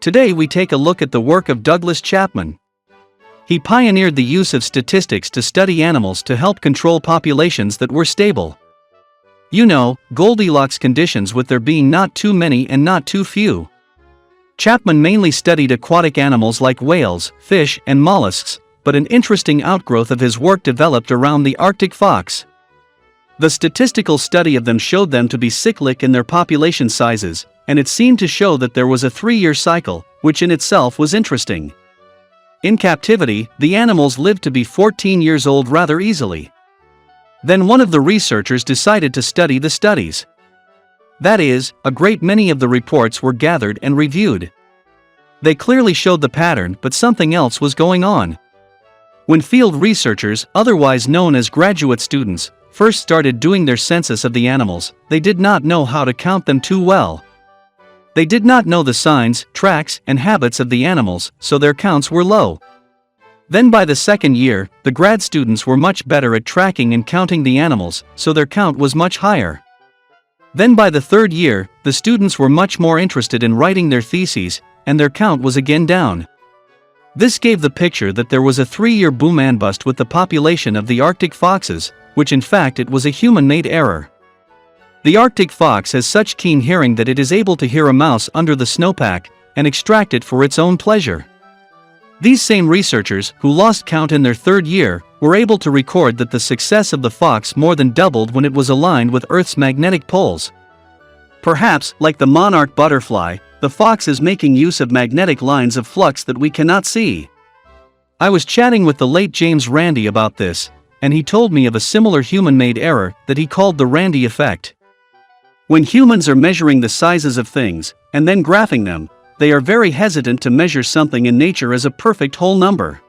Today we take a look at the work of Douglas Chapman. He pioneered the use of statistics to study animals to help control populations that were stable. You know, Goldilocks conditions with there being not too many and not too few. Chapman mainly studied aquatic animals like whales, fish, and mollusks, but an interesting outgrowth of his work developed around the Arctic fox. The statistical study of them showed them to be cyclic in their population sizes, and it seemed to show that there was a 3-year cycle, which in itself was interesting. In captivity, the animals lived to be 14 years old rather easily. Then one of the researchers decided to study the studies. That is, a great many of the reports were gathered and reviewed. They clearly showed the pattern, but something else was going on. When field researchers, otherwise known as graduate students, first started doing their census of the animals, they did not know how to count them too well. They did not know the signs, tracks, and habits of the animals, so their counts were low. Then by the second year, the grad students were much better at tracking and counting the animals, so their count was much higher. Then by the third year, the students were much more interested in writing their theses, and their count was again down. This gave the picture that there was a 3-year boom and bust with the population of the Arctic foxes, which in fact it was a human-made error. The Arctic fox has such keen hearing that it is able to hear a mouse under the snowpack, and extract it for its own pleasure. These same researchers, who lost count in their third year, were able to record that the success of the fox more than doubled when it was aligned with Earth's magnetic poles. Perhaps, like the monarch butterfly, the fox is making use of magnetic lines of flux that we cannot see. I was chatting with the late James Randi about this, and he told me of a similar human-made error that he called the Randi effect. When humans are measuring the sizes of things, and then graphing them, they are very hesitant to measure something in nature as a perfect whole number.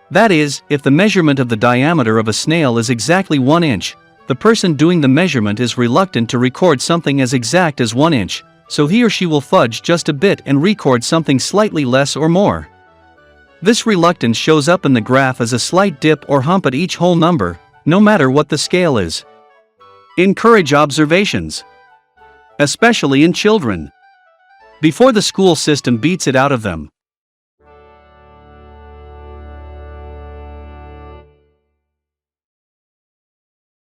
That is, if the measurement of the diameter of a snail is exactly 1 inch, the person doing the measurement is reluctant to record something as exact as 1 inch, so he or she will fudge just a bit and record something slightly less or more. This reluctance shows up in the graph as a slight dip or hump at each whole number, no matter what the scale is. Encourage observations, especially in children. Before the school system beats it out of them,